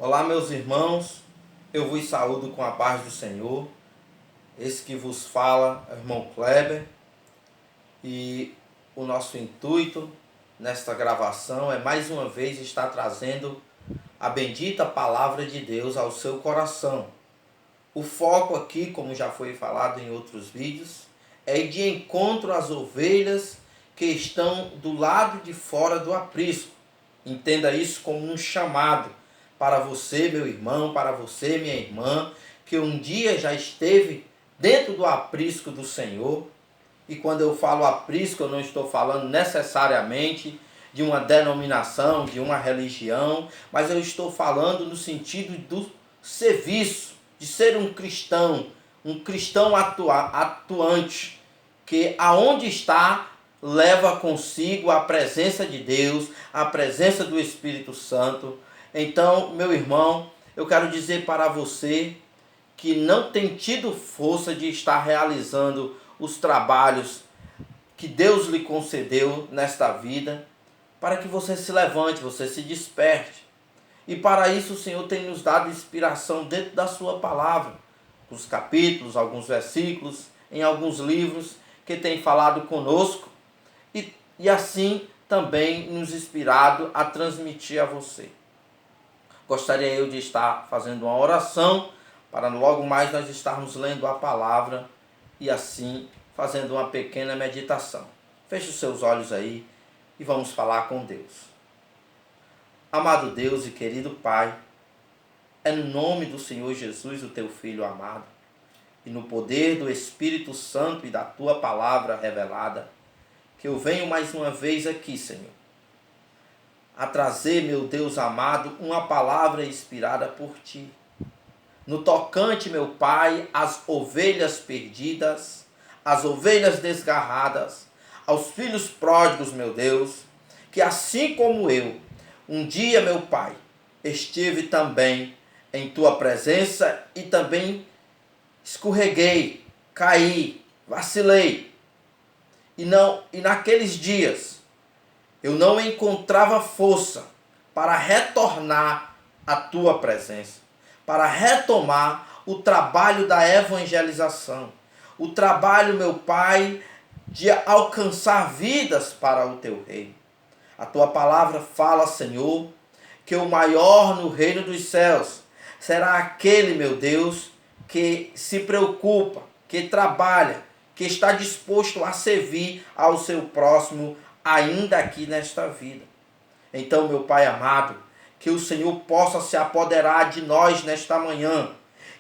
Olá, meus irmãos, eu vos saúdo com a paz do Senhor. Esse que vos fala é o irmão Kleber, e o nosso intuito nesta gravação é mais uma vez estar trazendo a bendita palavra de Deus ao seu coração. O foco aqui, como já foi falado em outros vídeos, é de encontro às ovelhas que estão do lado de fora do aprisco. Entenda isso como um chamado para você, meu irmão, para você, minha irmã, que um dia já esteve dentro do aprisco do Senhor. E quando eu falo aprisco, eu não estou falando necessariamente de uma denominação, de uma religião, mas eu estou falando no sentido do serviço, de ser um cristão atuante, que aonde está, leva consigo a presença de Deus, a presença do Espírito Santo. Então, meu irmão, eu quero dizer para você que não tem tido força de estar realizando os trabalhos que Deus lhe concedeu nesta vida, para que você se levante, você se desperte. E para isso o Senhor tem nos dado inspiração dentro da sua palavra, os capítulos, alguns versículos, em alguns livros que tem falado conosco e assim também nos inspirado a transmitir a você. Gostaria eu de estar fazendo uma oração para logo mais nós estarmos lendo a palavra e assim fazendo uma pequena meditação. Feche os seus olhos aí e vamos falar com Deus. Amado Deus e querido Pai, é no nome do Senhor Jesus, o teu Filho amado, e no poder do Espírito Santo e da tua palavra revelada, que eu venho mais uma vez aqui, Senhor, a trazer, meu Deus amado, uma palavra inspirada por Ti. No tocante, meu Pai, às ovelhas perdidas, às ovelhas desgarradas, aos filhos pródigos, meu Deus, que assim como eu, um dia, meu Pai, estive também em Tua presença e também escorreguei, caí, vacilei. E naqueles dias, eu não encontrava força para retornar à Tua presença, para retomar o trabalho da evangelização, o trabalho, meu Pai, de alcançar vidas para o Teu reino. A Tua palavra fala, Senhor, que o maior no reino dos céus será aquele, meu Deus, que se preocupa, que trabalha, que está disposto a servir ao seu próximo, ainda aqui nesta vida. Então, meu Pai amado, que o Senhor possa se apoderar de nós nesta manhã,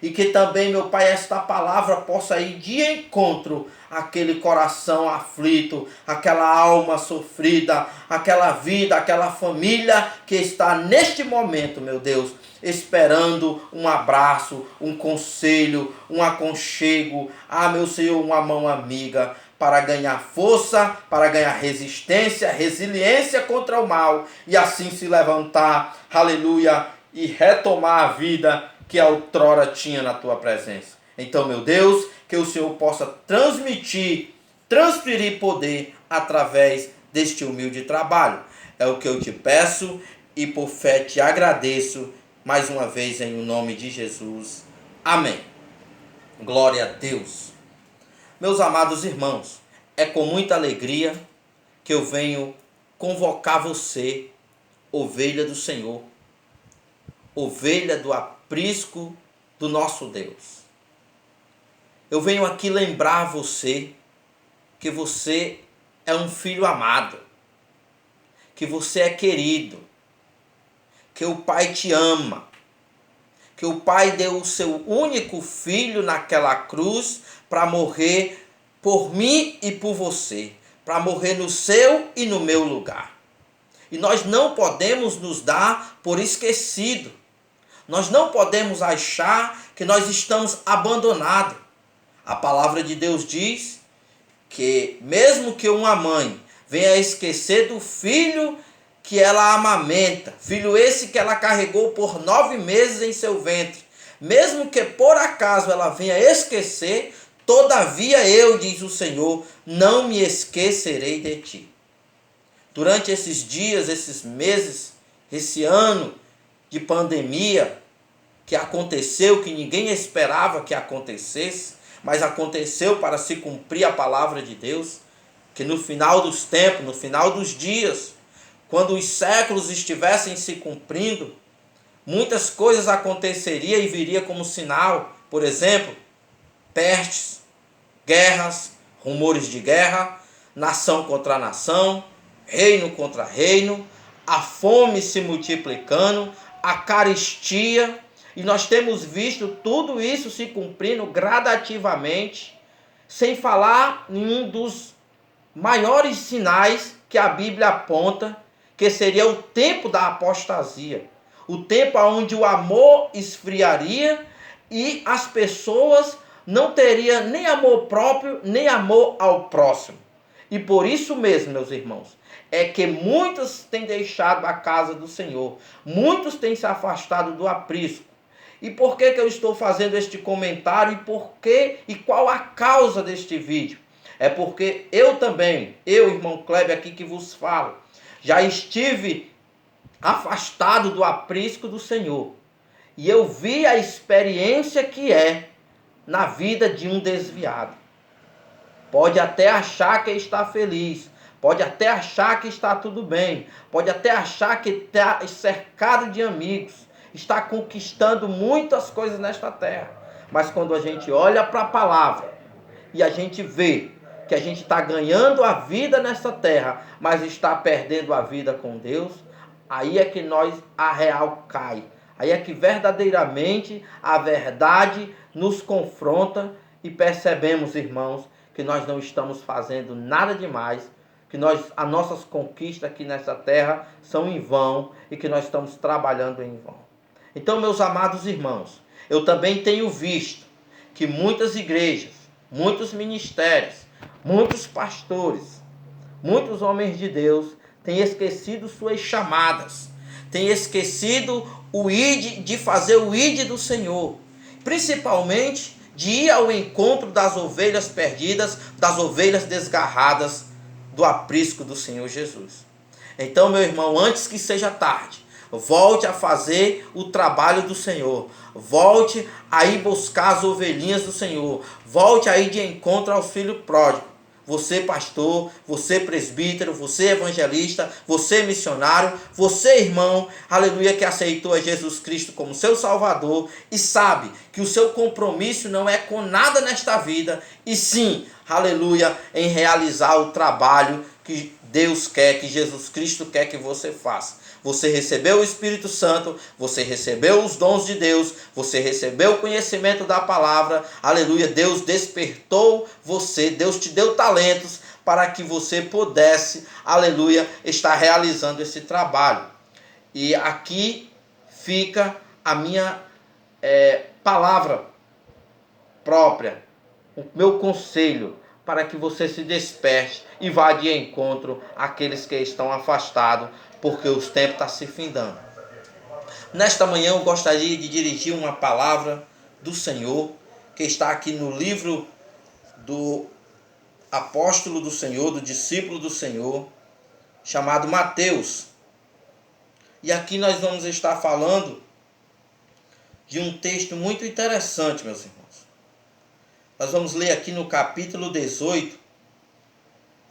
e que também, meu Pai, esta palavra possa ir de encontro àquele coração aflito, aquela alma sofrida, aquela vida, aquela família que está neste momento, meu Deus, esperando um abraço, um conselho, um aconchego, meu Senhor, uma mão amiga, para ganhar força, para ganhar resistência, resiliência contra o mal, e assim se levantar, aleluia, e retomar a vida que outrora tinha na Tua presença. Então, meu Deus, que o Senhor possa transferir poder através deste humilde trabalho. É o que eu te peço e por fé te agradeço mais uma vez em nome de Jesus. Amém. Glória a Deus. Meus amados irmãos, é com muita alegria que eu venho convocar você, ovelha do Senhor, ovelha do aprisco do nosso Deus. Eu venho aqui lembrar você que você é um filho amado, que você é querido, que o Pai te ama, que o Pai deu o seu único filho naquela cruz para morrer por mim e por você, para morrer no seu e no meu lugar. E nós não podemos nos dar por esquecido. Nós não podemos achar que nós estamos abandonados. A palavra de Deus diz que mesmo que uma mãe venha esquecer do filho que ela amamenta, filho esse que ela carregou por 9 meses em seu ventre, mesmo que por acaso ela venha esquecer, todavia eu, diz o Senhor, não me esquecerei de ti. Durante esses dias, esses meses, esse ano de pandemia que aconteceu, que ninguém esperava que acontecesse, mas aconteceu para se cumprir a palavra de Deus, que no final dos tempos, no final dos dias, quando os séculos estivessem se cumprindo, muitas coisas aconteceriam e viria como sinal, por exemplo, pestes, guerras, rumores de guerra, nação contra nação, reino contra reino, a fome se multiplicando, a carestia, e nós temos visto tudo isso se cumprindo gradativamente, sem falar em um dos maiores sinais que a Bíblia aponta, que seria o tempo da apostasia, o tempo onde o amor esfriaria e as pessoas não teriam nem amor próprio, nem amor ao próximo. E por isso mesmo, meus irmãos, é que muitos têm deixado a casa do Senhor, muitos têm se afastado do aprisco. E por que eu estou fazendo este comentário e qual a causa deste vídeo? É porque eu também, irmão Kleber aqui que vos falo, já estive afastado do aprisco do Senhor. E eu vi a experiência que é na vida de um desviado. Pode até achar que está feliz, pode até achar que está tudo bem, pode até achar que está cercado de amigos, está conquistando muitas coisas nesta terra. Mas quando a gente olha para a palavra e a gente vê que a gente está ganhando a vida nessa terra, mas está perdendo a vida com Deus, aí é que a real cai. Aí é que verdadeiramente a verdade nos confronta e percebemos, irmãos, que nós não estamos fazendo nada demais, que as nossas conquistas aqui nessa terra são em vão e que nós estamos trabalhando em vão. Então, meus amados irmãos, eu também tenho visto que muitas igrejas, muitos ministérios, muitos pastores, muitos homens de Deus têm esquecido suas chamadas, têm esquecido de fazer o ide do Senhor, principalmente de ir ao encontro das ovelhas perdidas, das ovelhas desgarradas do aprisco do Senhor Jesus. Então, meu irmão, antes que seja tarde, volte a fazer o trabalho do Senhor. Volte a ir buscar as ovelhinhas do Senhor. Volte a ir de encontro ao filho pródigo. Você pastor, você presbítero, você evangelista, você missionário, você irmão, aleluia, que aceitou a Jesus Cristo como seu Salvador e sabe que o seu compromisso não é com nada nesta vida, e sim, aleluia, em realizar o trabalho que Deus quer, que Jesus Cristo quer que você faça. Você recebeu o Espírito Santo, você recebeu os dons de Deus, você recebeu o conhecimento da palavra, aleluia, Deus despertou você, Deus te deu talentos para que você pudesse, aleluia, estar realizando esse trabalho. E aqui fica a minha palavra própria, o meu conselho, para que você se desperte e vá de encontro àqueles que estão afastados, porque os tempos estão se findando. Nesta manhã eu gostaria de dirigir uma palavra do Senhor, que está aqui no livro do apóstolo do Senhor, do discípulo do Senhor, chamado Mateus. E aqui nós vamos estar falando de um texto muito interessante, meus irmãos. Nós vamos ler aqui no capítulo 18,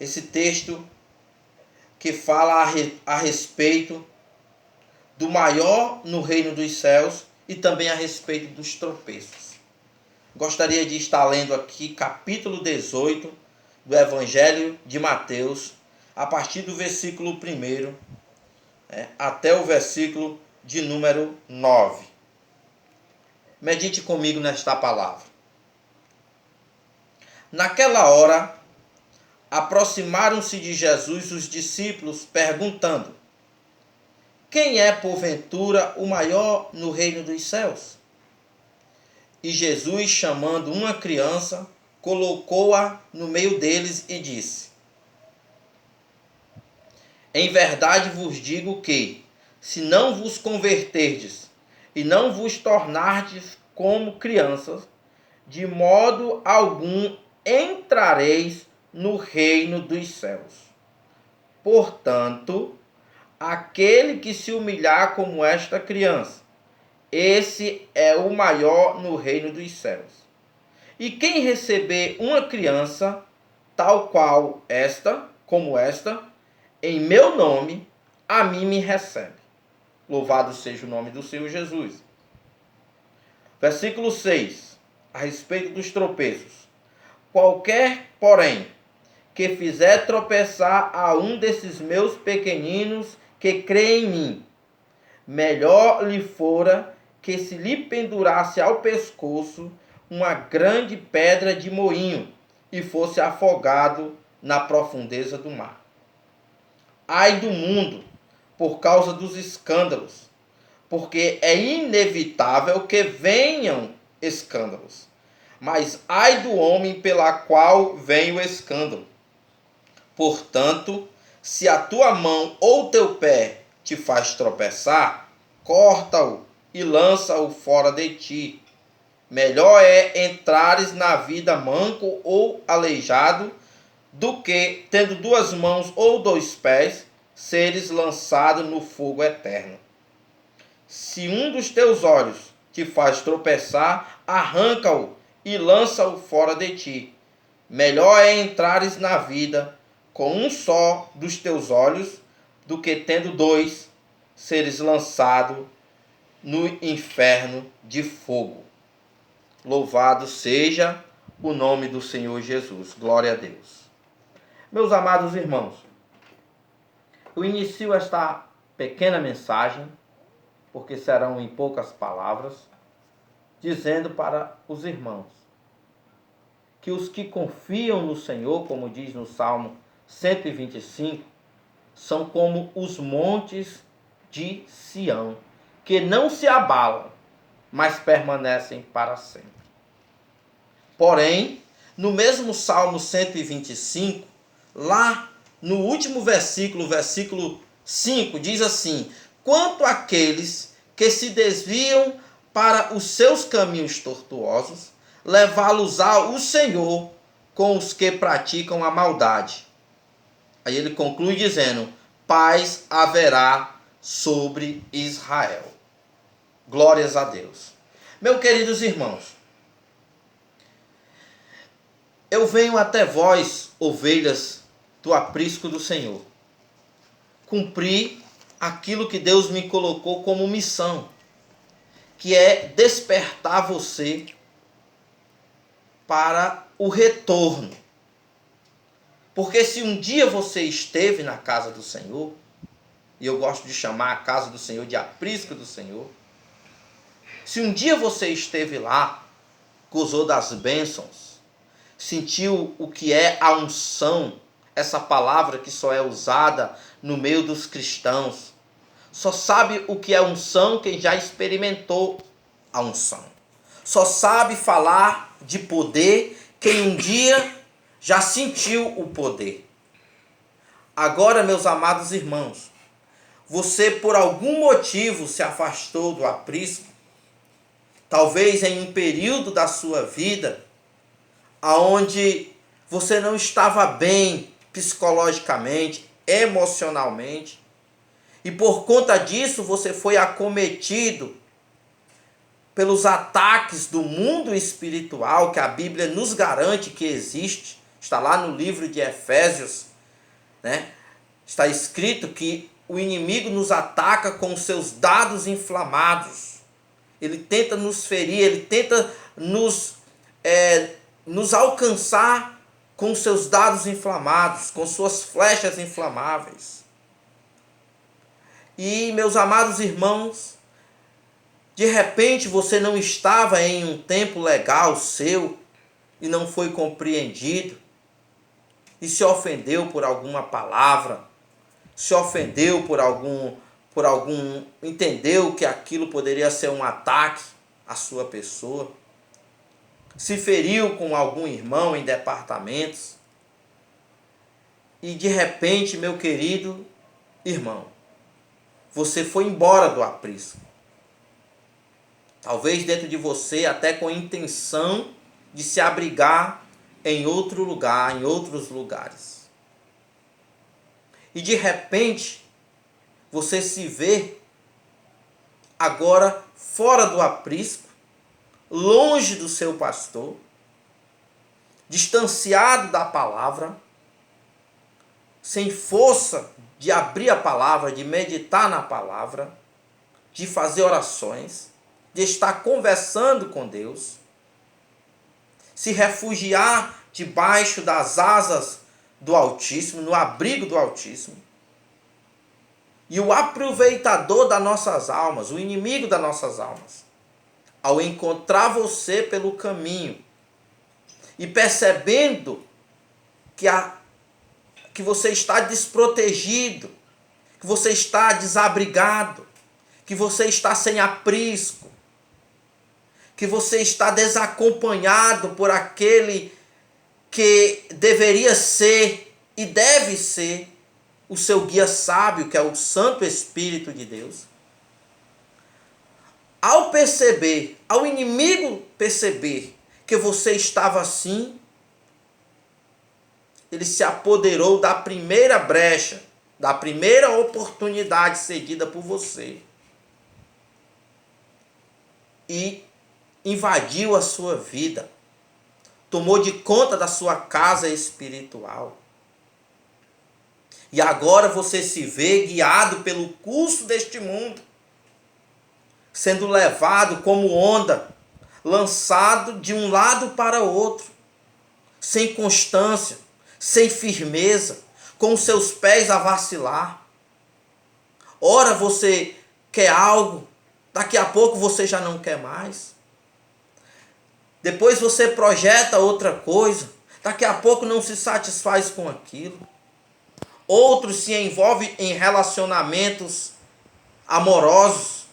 esse texto que fala a respeito do maior no reino dos céus e também a respeito dos tropeços. Gostaria de estar lendo aqui capítulo 18 do Evangelho de Mateus, a partir do versículo 1 até o versículo de número 9. Medite comigo nesta palavra. Naquela hora, aproximaram-se de Jesus os discípulos, perguntando: quem é, porventura, o maior no reino dos céus? E Jesus, chamando uma criança, colocou-a no meio deles e disse: em verdade vos digo que, se não vos converterdes e não vos tornardes como crianças, de modo algum entrareis no reino dos céus. Portanto, aquele que se humilhar como esta criança, esse é o maior no reino dos céus. E quem receber uma criança, tal qual esta, como esta, em meu nome, a mim me recebe. Louvado seja o nome do Senhor Jesus. Versículo 6, a respeito dos tropeços. Qualquer, porém, que fizer tropeçar a um desses meus pequeninos que crê em mim, melhor lhe fora que se lhe pendurasse ao pescoço uma grande pedra de moinho e fosse afogado na profundeza do mar. Ai do mundo, por causa dos escândalos, porque é inevitável que venham escândalos. Mas ai do homem pela qual vem o escândalo. Portanto, se a tua mão ou teu pé te faz tropeçar, corta-o e lança-o fora de ti. Melhor é entrares na vida manco ou aleijado, do que, tendo duas mãos ou dois pés, seres lançado no fogo eterno. Se um dos teus olhos te faz tropeçar, arranca-o e lança-o fora de ti. Melhor é entrares na vida com um só dos teus olhos, do que tendo dois, seres lançado no inferno de fogo. Louvado seja o nome do Senhor Jesus. Glória a Deus. Meus amados irmãos, eu inicio esta pequena mensagem, porque serão em poucas palavras, dizendo para os irmãos que os que confiam no Senhor, como diz no Salmo 125, são como os montes de Sião, que não se abalam, mas permanecem para sempre. Porém, no mesmo Salmo 125, lá no último versículo, versículo 5, diz assim: quanto àqueles que se desviam para os seus caminhos tortuosos, levá-los-á o Senhor com os que praticam a maldade. Aí ele conclui dizendo: paz haverá sobre Israel. Glórias a Deus. Meus queridos irmãos, eu venho até vós, ovelhas do aprisco do Senhor, cumprir aquilo que Deus me colocou como missão, que é despertar você para o retorno. Porque se um dia você esteve na casa do Senhor, e eu gosto de chamar a casa do Senhor de aprisco do Senhor, se um dia você esteve lá, gozou das bênçãos, sentiu o que é a unção, essa palavra que só é usada no meio dos cristãos, só sabe o que é unção quem já experimentou a unção. Só sabe falar de poder quem um dia já sentiu o poder. Agora, meus amados irmãos, você por algum motivo se afastou do aprisco, talvez em um período da sua vida onde você não estava bem psicologicamente, emocionalmente, e por conta disso você foi acometido pelos ataques do mundo espiritual que a Bíblia nos garante que existe. Está lá no livro de Efésios, né? Está escrito que o inimigo nos ataca com seus dados inflamados. Ele tenta nos ferir, ele tenta nos alcançar com seus dados inflamados, com suas flechas inflamáveis. E, meus amados irmãos, de repente você não estava em um tempo legal seu e não foi compreendido e se ofendeu por alguma palavra, se ofendeu por algum, entendeu que aquilo poderia ser um ataque à sua pessoa, se feriu com algum irmão em departamentos e de repente, meu querido irmão, você foi embora do aprisco. Talvez dentro de você até com a intenção de se abrigar em outro lugar, em outros lugares. E de repente, você se vê agora fora do aprisco, longe do seu pastor, distanciado da palavra, sem força de abrir a palavra, de meditar na palavra, de fazer orações, de estar conversando com Deus, se refugiar debaixo das asas do Altíssimo, no abrigo do Altíssimo. E o aproveitador das nossas almas, o inimigo das nossas almas, ao encontrar você pelo caminho e percebendo que você está desprotegido, que você está desabrigado, que você está sem aprisco, que você está desacompanhado por aquele que deveria ser e deve ser o seu guia sábio, que é o Santo Espírito de Deus. Ao perceber, ao inimigo perceber que você estava assim, ele se apoderou da primeira brecha, da primeira oportunidade cedida por você e invadiu a sua vida, tomou de conta da sua casa espiritual. E agora você se vê guiado pelo curso deste mundo, sendo levado como onda, lançado de um lado para o outro, sem constância, sem firmeza, com os seus pés a vacilar. Ora você quer algo, daqui a pouco você já não quer mais. Depois você projeta outra coisa, daqui a pouco não se satisfaz com aquilo. Outros se envolvem em relacionamentos amorosos.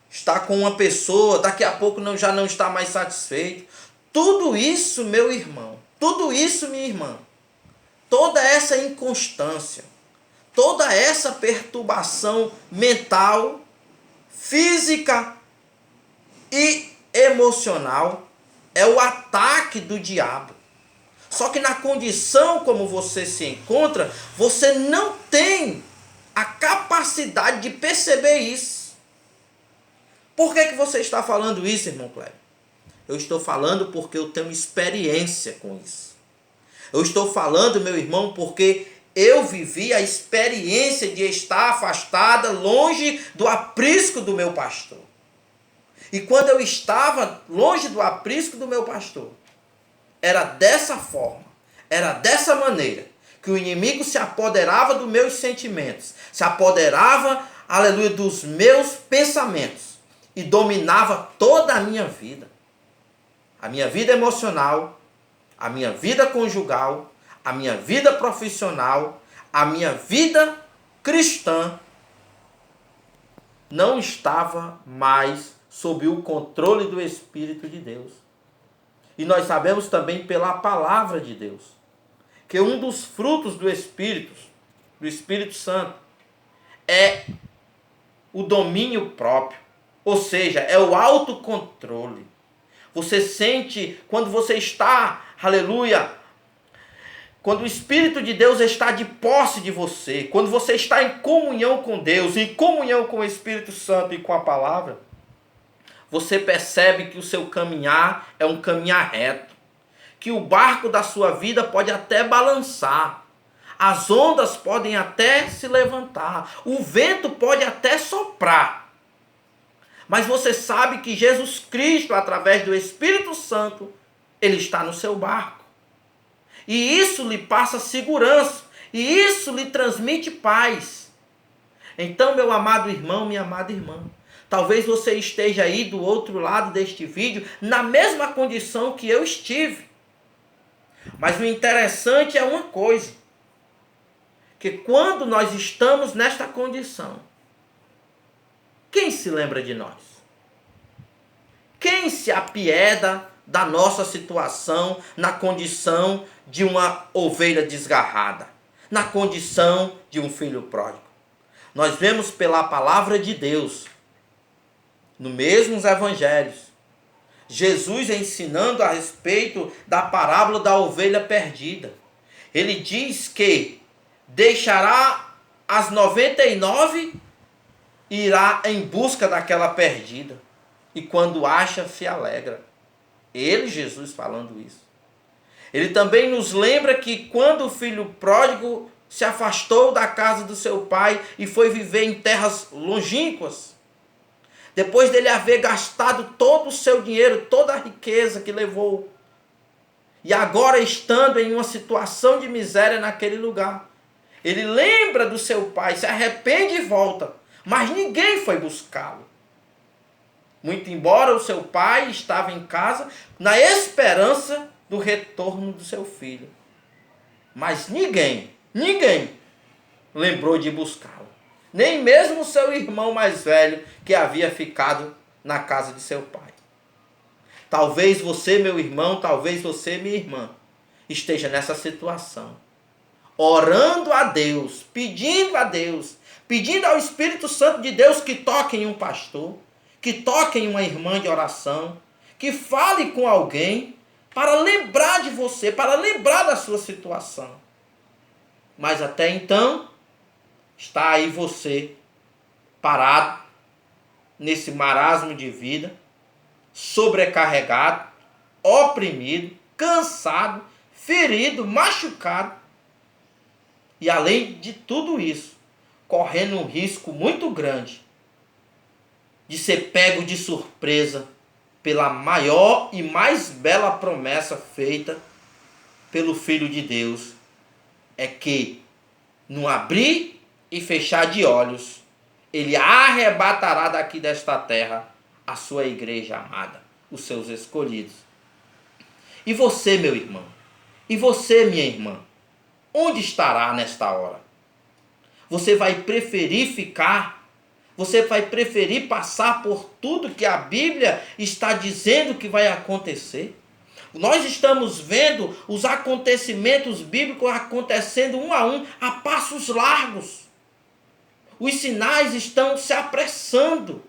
Está com uma pessoa, daqui a pouco já não está mais satisfeito. Tudo isso, meu irmão, tudo isso, minha irmã, toda essa inconstância, toda essa perturbação mental, física e emocional é o ataque do diabo. Só que na condição como você se encontra, você não tem a capacidade de perceber isso. Por que você está falando isso, irmão Cléber? Eu estou falando porque eu tenho experiência com isso. Eu estou falando, meu irmão, porque eu vivi a experiência de estar afastada, longe do aprisco do meu pastor. E quando eu estava longe do aprisco do meu pastor, era dessa forma, era dessa maneira, que o inimigo se apoderava dos meus sentimentos, se apoderava, aleluia, dos meus pensamentos e dominava toda a minha vida. A minha vida emocional, a minha vida conjugal, a minha vida profissional, a minha vida cristã não estava mais sob o controle do Espírito de Deus. E nós sabemos também pela palavra de Deus, que um dos frutos do Espírito Santo, é o domínio próprio, ou seja, é o autocontrole. Você sente quando você está, aleluia, quando o Espírito de Deus está de posse de você, quando você está em comunhão com Deus, em comunhão com o Espírito Santo e com a palavra, você percebe que o seu caminhar é um caminhar reto, que o barco da sua vida pode até balançar, as ondas podem até se levantar, o vento pode até soprar, mas você sabe que Jesus Cristo, através do Espírito Santo, ele está no seu barco. E isso lhe passa segurança. E isso lhe transmite paz. Então, meu amado irmão, minha amada irmã, talvez você esteja aí do outro lado deste vídeo, na mesma condição que eu estive. Mas o interessante é uma coisa, que quando nós estamos nesta condição, quem se lembra de nós? Quem se apieda da nossa situação na condição de uma ovelha desgarrada, na condição de um filho pródigo? Nós vemos pela palavra de Deus, no mesmos evangelhos, Jesus ensinando a respeito da parábola da ovelha perdida. Ele diz que deixará as 99 irá em busca daquela perdida. E quando acha, se alegra. Ele, Jesus, falando isso. Ele também nos lembra que quando o filho pródigo se afastou da casa do seu pai e foi viver em terras longínquas, depois dele haver gastado todo o seu dinheiro, toda a riqueza que levou, e agora estando em uma situação de miséria naquele lugar, ele lembra do seu pai, se arrepende e volta, mas ninguém foi buscá-lo. Muito embora o seu pai estava em casa na esperança do retorno do seu filho. Mas ninguém lembrou de buscá-lo. Nem mesmo o seu irmão mais velho que havia ficado na casa de seu pai. Talvez você, meu irmão, talvez você, minha irmã, esteja nessa situação. Orando a Deus, pedindo ao Espírito Santo de Deus que toque em um pastor, que toque em uma irmã de oração, que fale com alguém para lembrar de você, para lembrar da sua situação. Mas até então, está aí você, parado, nesse marasmo de vida, sobrecarregado, oprimido, cansado, ferido, machucado. E além de tudo isso, correndo um risco muito grande de ser pego de surpresa pela maior e mais bela promessa feita pelo Filho de Deus, é que no abrir e fechar de olhos, ele arrebatará daqui desta terra a sua igreja amada, os seus escolhidos. E você, meu irmão, e você, minha irmã, onde estará nesta hora? Você vai preferir ficar? Você vai preferir passar por tudo que a Bíblia está dizendo que vai acontecer? Nós estamos vendo os acontecimentos bíblicos acontecendo um, a passos largos. Os sinais estão se apressando.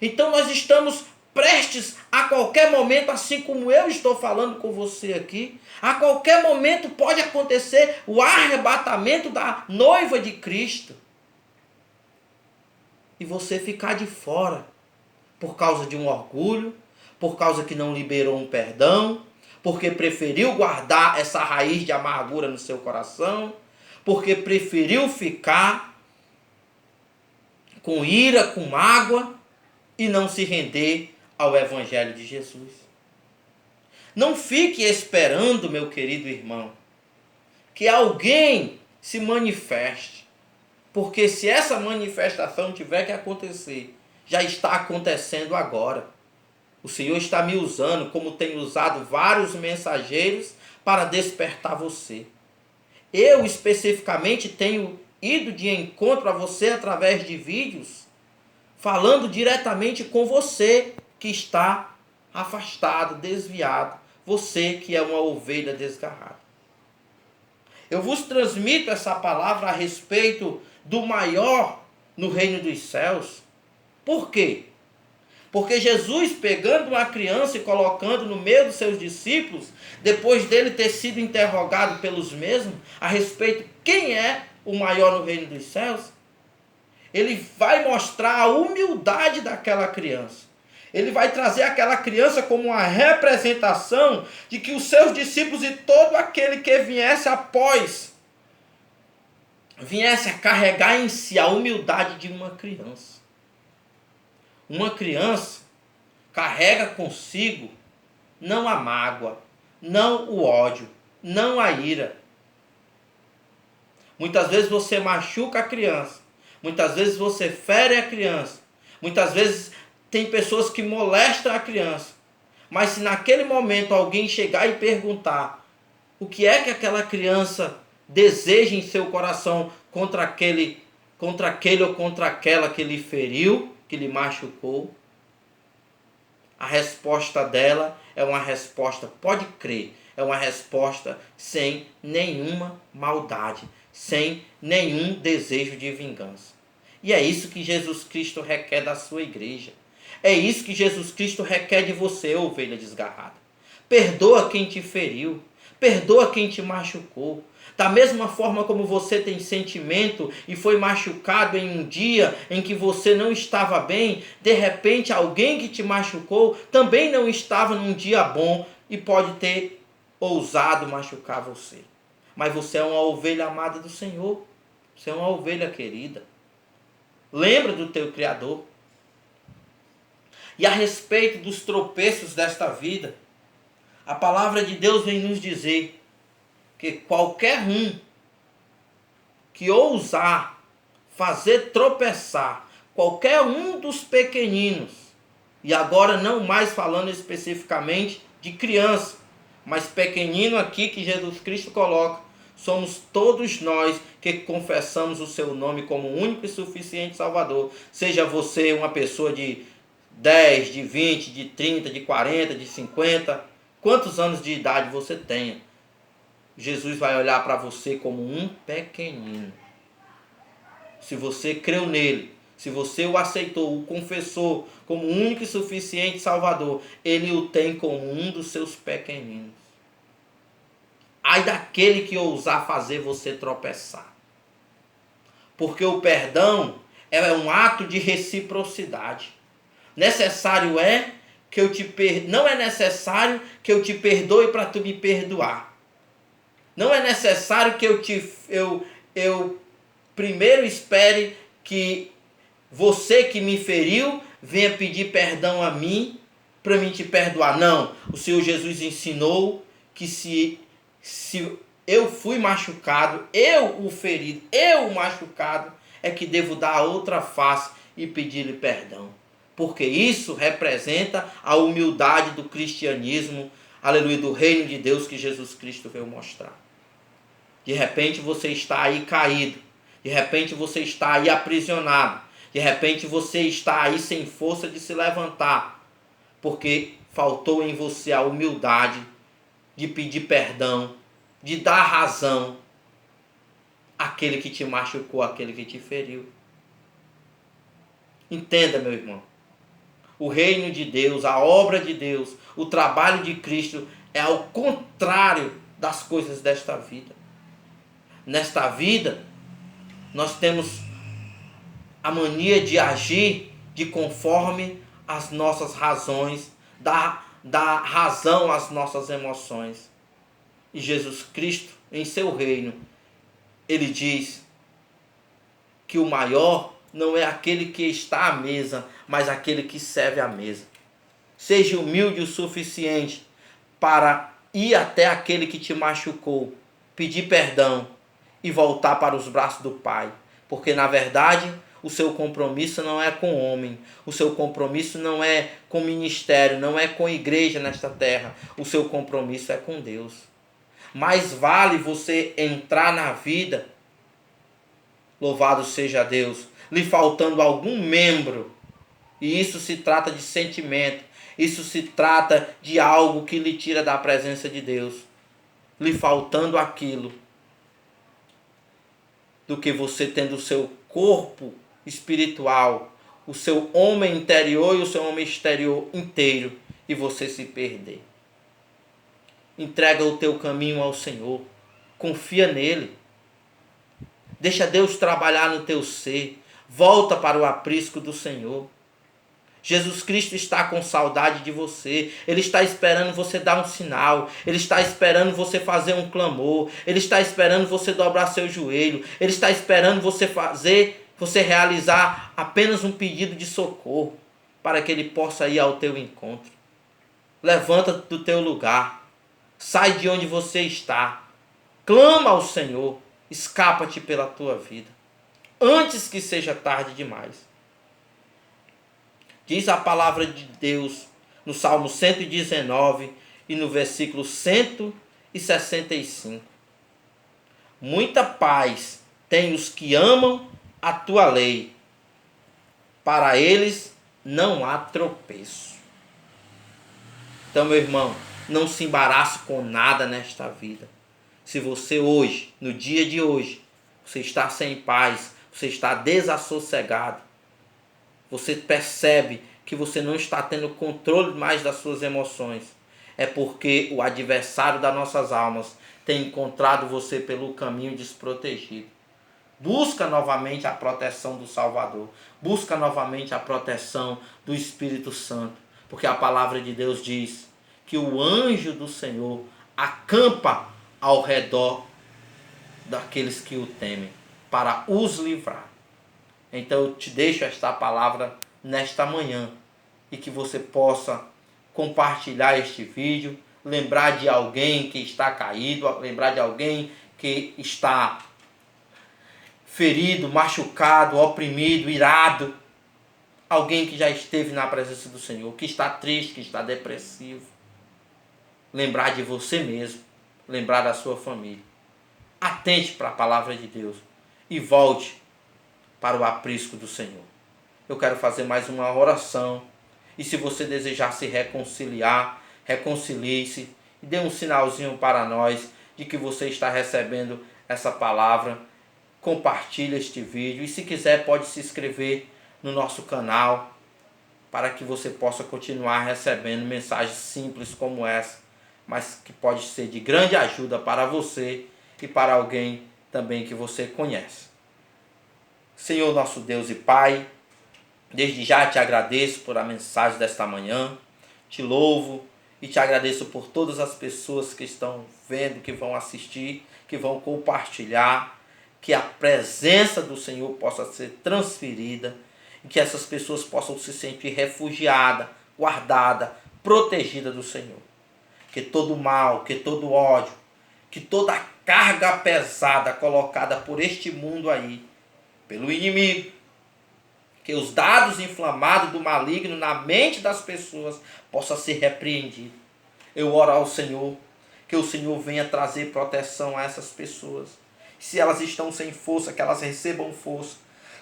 Então nós estamos prestes a qualquer momento, assim como eu estou falando com você aqui, a qualquer momento pode acontecer o arrebatamento da noiva de Cristo. E você ficar de fora por causa de um orgulho, por causa que não liberou um perdão, porque preferiu guardar essa raiz de amargura no seu coração, porque preferiu ficar com ira, com mágoa e não se render ao Evangelho de Jesus. Não fique esperando, meu querido irmão, que alguém se manifeste, porque se essa manifestação tiver que acontecer, já está acontecendo agora. O Senhor está me usando, como tem usado vários mensageiros, para despertar você. Eu especificamente tenho ido de encontro a você através de vídeos, falando diretamente com você que está afastado, desviado, você que é uma ovelha desgarrada. Eu vos transmito essa palavra a respeito do maior no reino dos céus. Por quê? Porque Jesus, pegando uma criança e colocando no meio dos seus discípulos, depois dele ter sido interrogado pelos mesmos a respeito de quem é o maior no reino dos céus, ele vai mostrar a humildade daquela criança. Ele vai trazer aquela criança como uma representação de que os seus discípulos e todo aquele que viesse após, viesse a carregar em si a humildade de uma criança. Uma criança carrega consigo não a mágoa, não o ódio, não a ira. Muitas vezes você machuca a criança, muitas vezes você fere a criança, muitas vezes tem pessoas que molestam a criança. Mas se naquele momento alguém chegar e perguntar o que é que aquela criança deseja em seu coração contra aquele ou contra aquela que lhe feriu, que lhe machucou, a resposta dela é uma resposta, pode crer, é uma resposta sem nenhuma maldade, sem nenhum desejo de vingança. E é isso que Jesus Cristo requer da sua igreja. É isso que Jesus Cristo requer de você, ovelha desgarrada. Perdoa quem te feriu. Perdoa quem te machucou. Da mesma forma como você tem sentimento e foi machucado em um dia em que você não estava bem, de repente alguém que te machucou também não estava num dia bom e pode ter ousado machucar você. Mas você é uma ovelha amada do Senhor. Você é uma ovelha querida. Lembra do teu Criador. E a respeito dos tropeços desta vida, a palavra de Deus vem nos dizer que qualquer um que ousar fazer tropeçar qualquer um dos pequeninos, e agora não mais falando especificamente de criança, mas pequenino aqui que Jesus Cristo coloca, somos todos nós que confessamos o seu nome como único e suficiente Salvador. Seja você uma pessoa de 10, de 20, de 30, de 40, de 50, quantos anos de idade você tenha, Jesus vai olhar para você como um pequenino. Se você creu nele, se você o aceitou, o confessou como único e suficiente Salvador, ele o tem como um dos seus pequeninos. Ai daquele que ousar fazer você tropeçar. Porque o perdão é um ato de reciprocidade. Necessário é que eu te não é necessário que eu te perdoe para tu me perdoar. Não é necessário que eu primeiro espere que você que me feriu venha pedir perdão a mim para mim te perdoar. Não, o Senhor Jesus ensinou que se eu fui machucado, eu o ferido, eu o machucado, é que devo dar a outra face e pedir-lhe perdão. Porque isso representa a humildade do cristianismo, aleluia, do reino de Deus que Jesus Cristo veio mostrar. De repente você está aí caído, de repente você está aí aprisionado, de repente você está aí sem força de se levantar, porque faltou em você a humildade de pedir perdão, de dar razão àquele que te machucou, àquele que te feriu. Entenda, meu irmão, o reino de Deus, a obra de Deus, o trabalho de Cristo é ao contrário das coisas desta vida. Nesta vida, nós temos a mania de agir de conforme as nossas razões, dar razão às nossas emoções. E Jesus Cristo, em seu reino, ele diz que o maior não é aquele que está à mesa, mas aquele que serve à mesa. Seja humilde o suficiente para ir até aquele que te machucou, pedir perdão e voltar para os braços do Pai. Porque, na verdade, o seu compromisso não é com o homem. O seu compromisso não é com o ministério, não é com a igreja nesta terra. O seu compromisso é com Deus. Mais vale você entrar na vida, louvado seja Deus, lhe faltando algum membro. E isso se trata de sentimento. Isso se trata de algo que lhe tira da presença de Deus. Lhe faltando aquilo, do que você tendo o seu corpo espiritual, o seu homem interior e o seu homem exterior inteiro, e você se perder. Entrega o teu caminho ao Senhor. Confia nele. Deixa Deus trabalhar no teu ser. Volta para o aprisco do Senhor. Jesus Cristo está com saudade de você. Ele está esperando você dar um sinal. Ele está esperando você fazer um clamor. Ele está esperando você dobrar seu joelho. Ele está esperando você realizar apenas um pedido de socorro para que ele possa ir ao teu encontro. Levanta do teu lugar. Sai de onde você está. Clama ao Senhor. Escapa-te pela tua vida, antes que seja tarde demais. Diz a palavra de Deus no Salmo 119 e no versículo 165. Muita paz tem os que amam a tua lei. Para eles não há tropeço. Então, meu irmão, não se embarace com nada nesta vida. Se você hoje, no dia de hoje, você está sem paz, você está desassossegado, você percebe que você não está tendo controle mais das suas emoções, é porque o adversário das nossas almas tem encontrado você pelo caminho desprotegido. Busca novamente a proteção do Salvador. Busca novamente a proteção do Espírito Santo. Porque a palavra de Deus diz que o anjo do Senhor acampa ao redor daqueles que o temem, para os livrar. Então eu te deixo esta palavra nesta manhã, e que você possa compartilhar este vídeo, lembrar de alguém que está caído, lembrar de alguém que está ferido, machucado, oprimido, irado, alguém que já esteve na presença do Senhor, que está triste, que está depressivo. Lembrar de você mesmo, lembrar da sua família. Atente para a palavra de Deus e volte para o aprisco do Senhor. Eu quero fazer mais uma oração, e se você desejar se reconciliar, reconcilie-se e dê um sinalzinho para nós de que você está recebendo essa palavra. Compartilhe este vídeo e, se quiser, pode se inscrever no nosso canal para que você possa continuar recebendo mensagens simples como essa, mas que pode ser de grande ajuda para você e para alguém também que você conhece. Senhor nosso Deus e Pai, desde já te agradeço por a mensagem desta manhã, te louvo e te agradeço por todas as pessoas que estão vendo, que vão assistir, que vão compartilhar, que a presença do Senhor possa ser transferida e que essas pessoas possam se sentir refugiadas, guardadas, protegidas do Senhor. Que todo mal, que todo ódio, que toda a carga pesada colocada por este mundo aí, pelo inimigo, que os dados inflamados do maligno na mente das pessoas possam ser repreendidos. Eu oro ao Senhor, que o Senhor venha trazer proteção a essas pessoas. Se elas estão sem força, que elas recebam força.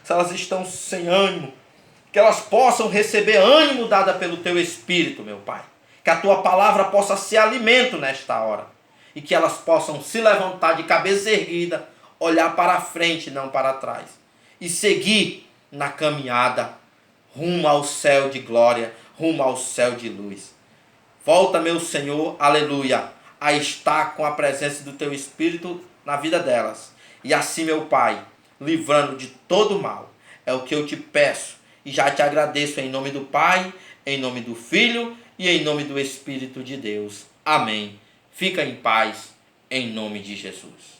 Se elas estão sem ânimo, que elas possam receber ânimo dada pelo Teu Espírito, meu Pai. Que a Tua palavra possa ser alimento nesta hora. E que elas possam se levantar de cabeça erguida, olhar para a frente, não para trás. E seguir na caminhada rumo ao céu de glória, rumo ao céu de luz. Volta, meu Senhor, aleluia, a estar com a presença do Teu Espírito na vida delas. E assim, meu Pai, livrando de todo mal. É o que eu te peço e já te agradeço em nome do Pai, em nome do Filho e em nome do Espírito de Deus. Amém. Fica em paz, em nome de Jesus.